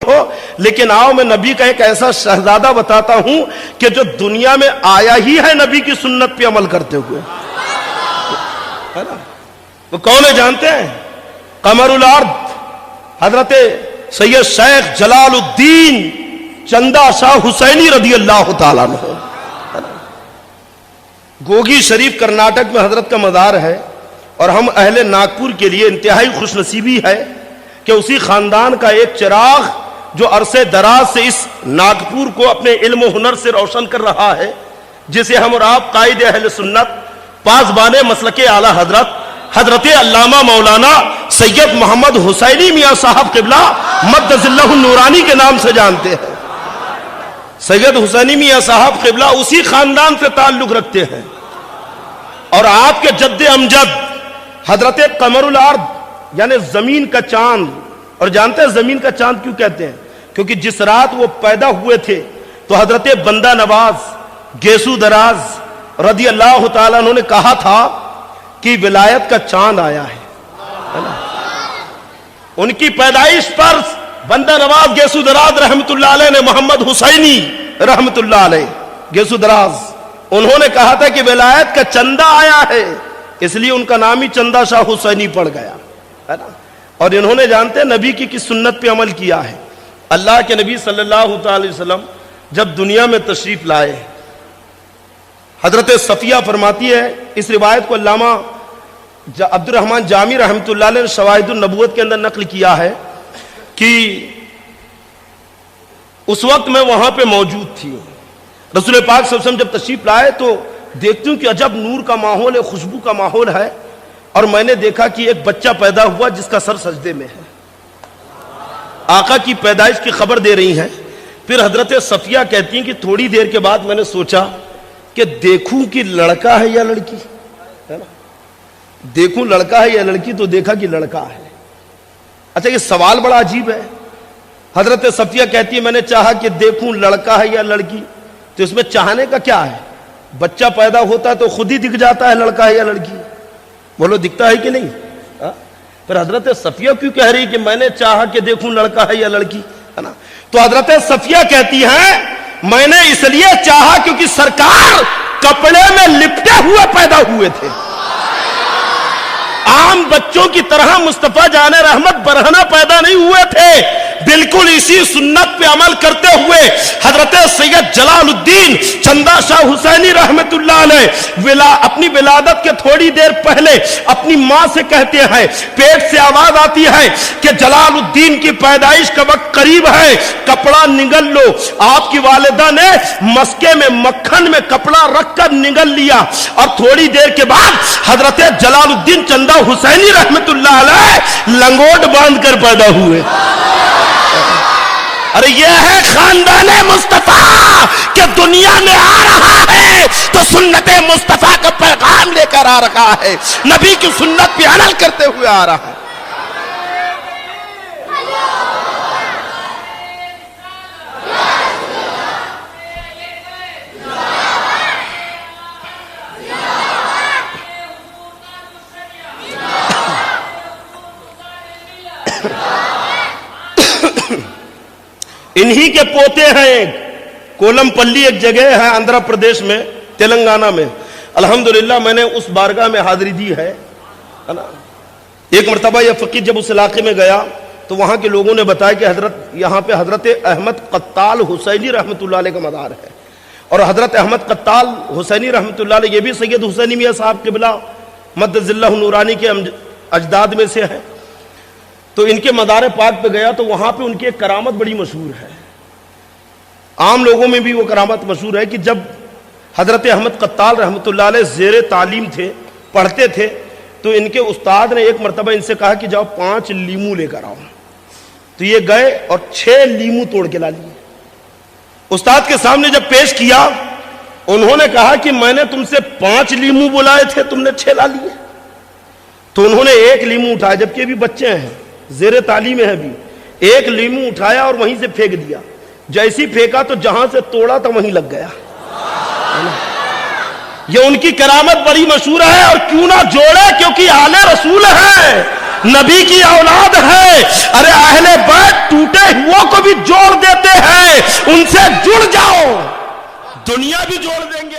ہو، لیکن آؤ میں نبی کا ایک ایسا شہزادہ بتاتا ہوں کہ جو دنیا میں آیا ہی ہے نبی کی سنت پہ عمل کرتے ہوئے، ہے نا؟ وہ کون ہے جانتے ہیں؟ قمر الارض حضرت سید شیخ جلال الدین چندہ شاہ حسینی رضی اللہ تعالیٰ عنہ۔ گوگی شریف کرناٹک میں حضرت کا مزار ہے، اور ہم اہل ناگپور کے لیے انتہائی خوش نصیبی ہے کہ اسی خاندان کا ایک چراغ جو عرصے دراز سے اس ناگپور کو اپنے علم و ہنر سے روشن کر رہا ہے، جسے ہم اور آپ قائد اہل سنت پاسبان مسلک اعلی حضرت علامہ مولانا سید محمد حسینی میاں صاحب قبلہ مدظ اللہ النورانی کے نام سے جانتے ہیں۔ سید حسینی میاں صاحب قبلہ اسی خاندان سے تعلق رکھتے ہیں، اور آپ کے جد امجد حضرت قمر الارض یعنی زمین کا چاند۔ اور جانتے ہیں زمین کا چاند کیوں کہتے ہیں؟ کیونکہ جس رات وہ پیدا ہوئے تھے تو حضرت بندہ نواز گیسو دراز رضی اللہ تعالیٰ عنہ نے کہا تھا کہ ولایت کا چاند آیا ہے۔ ان کی پیدائش پر بندہ نواز گیسو دراز رحمت اللہ علیہ نے محمد حسینی رحمت اللہ علیہ گیسو دراز انہوں نے کہا تھا کہ ولایت کا چندہ آیا ہے، اس لیے ان کا نام ہی چندہ شاہ حسینی پڑ گیا، ہے نا؟ اور انہوں نے جانتے ہیں نبی کی کس سنت پہ عمل کیا ہے؟ اللہ کے نبی صلی اللہ تعالی وسلم جب دنیا میں تشریف لائے، حضرت صفیہ فرماتی ہے، اس روایت کو علامہ عبد الرحمن جامی رحمت اللہ علیہ نے شواہد النبوت کے اندر نقل کیا ہے کہ اس وقت میں وہاں پہ موجود تھی۔ رسول پاک صلی اللہ علیہ وسلم جب تشریف لائے تو دیکھتی ہوں کہ عجب نور کا ماحول ہے، خوشبو کا ماحول ہے، اور میں نے دیکھا کہ ایک بچہ پیدا ہوا جس کا سر سجدے میں ہے۔ آقا کی پیدائش کی خبر دے رہی ہیں۔ پھر حضرت صفیہ کہتی ہیں کہ تھوڑی دیر کے بعد میں نے سوچا کہ دیکھوں کہ لڑکا ہے یا لڑکی، ہے نا؟ دیکھوں لڑکا ہے یا لڑکی، تو دیکھا کہ لڑکا ہے۔ اچھا یہ سوال بڑا عجیب ہے۔ حضرت صفیہ کہتی ہے میں نے چاہا کہ دیکھوں لڑکا ہے یا لڑکی، تو اس میں چاہنے کا کیا ہے؟ بچہ پیدا ہوتا ہے تو خود ہی دکھ جاتا ہے لڑکا ہے یا لڑکی، بولو دکھتا ہے کہ نہیں؟ پھر حضرت صفیہ کیوں کہہ رہی کہ میں نے چاہا کہ دیکھوں لڑکا ہے یا لڑکی، ہے نا؟ تو حضرت صفیہ کہتی ہیں میں نے اس لیے چاہا کیونکہ سرکار کپڑے میں لپٹے ہوئے پیدا ہوئے تھے، عام بچوں کی طرح مصطفیٰ جان رحمت برہنہ پیدا نہیں ہوئے تھے، بالکل اسی سنت پہ عمل کرتے ہوئے حضرت سید جلال الدین چندہ شاہ حسینی رحمت اللہ علیہ اپنی ولادت کے تھوڑی دیر پہلے اپنی ماں سے کہتے ہیں، پیٹ سے آواز آتی ہے کہ جلال الدین کی پیدائش کا وقت قریب ہے، کپڑا نگل لو۔ آپ کی والدہ نے مسکے میں مکھن میں کپڑا رکھ کر نگل لیا، اور تھوڑی دیر کے بعد حضرت جلال الدین چندہ حسینی رحمت اللہ علیہ لنگوٹ باندھ کر پیدا ہوئے۔ ارے یہ ہے خاندان مصطفیٰ کہ دنیا میں آ رہا ہے تو سنت مصطفیٰ کا پیغام لے کر آ رہا ہے، نبی کی سنت پہ عمل کرتے ہوئے آ رہا ہے۔ انہی کے پوتے ہیں، کولم پلی ایک جگہ ہے آندھرا پردیش میں، تلنگانہ میں۔ الحمدللہ میں نے اس بارگاہ میں حاضری دی ہے نا۔ ایک مرتبہ یہ فقیر جب اس علاقے میں گیا تو وہاں کے لوگوں نے بتایا کہ حضرت یہاں پہ حضرت احمد قتال حسینی رحمت اللہ علیہ کا مزار ہے، اور حضرت احمد قتال حسینی رحمت اللہ علیہ یہ بھی سید حسینی میاں صاحب قبلہ مدظ اللہ نورانی کے اجداد میں سے ہیں۔ تو ان کے مزار پاک پہ گیا تو وہاں پہ ان کی ایک کرامت بڑی مشہور ہے، عام لوگوں میں بھی وہ کرامت مشہور ہے کہ جب حضرت احمد قتال رحمت اللہ علیہ زیر تعلیم تھے، پڑھتے تھے، تو ان کے استاد نے ایک مرتبہ ان سے کہا کہ جاؤ 5 لیمو لے کر آؤ۔ تو یہ گئے اور 6 لیمو توڑ کے لا لیے۔ استاد کے سامنے جب پیش کیا، انہوں نے کہا کہ میں نے تم سے 5 لیمو بلائے تھے، تم نے 6 لا لیے۔ تو انہوں نے 1 لیمو اٹھایا، جبکہ بھی بچے ہیں، زیر تعلیم ہے بھی، 1 لیمو اٹھایا اور وہیں سے پھینک دیا۔ جیسی پھینکا تو جہاں سے توڑا تو وہیں لگ گیا۔ یہ ان کی کرامت بڑی مشہور ہے، اور کیوں نہ جوڑے، کیونکہ آل رسول ہے۔ نبی کی اولاد ہے. ارے اہل بیت ٹوٹے ہوا کو بھی جوڑ دیتے ہیں, ان سے جڑ جاؤ, دنیا بھی جوڑ دیں گے.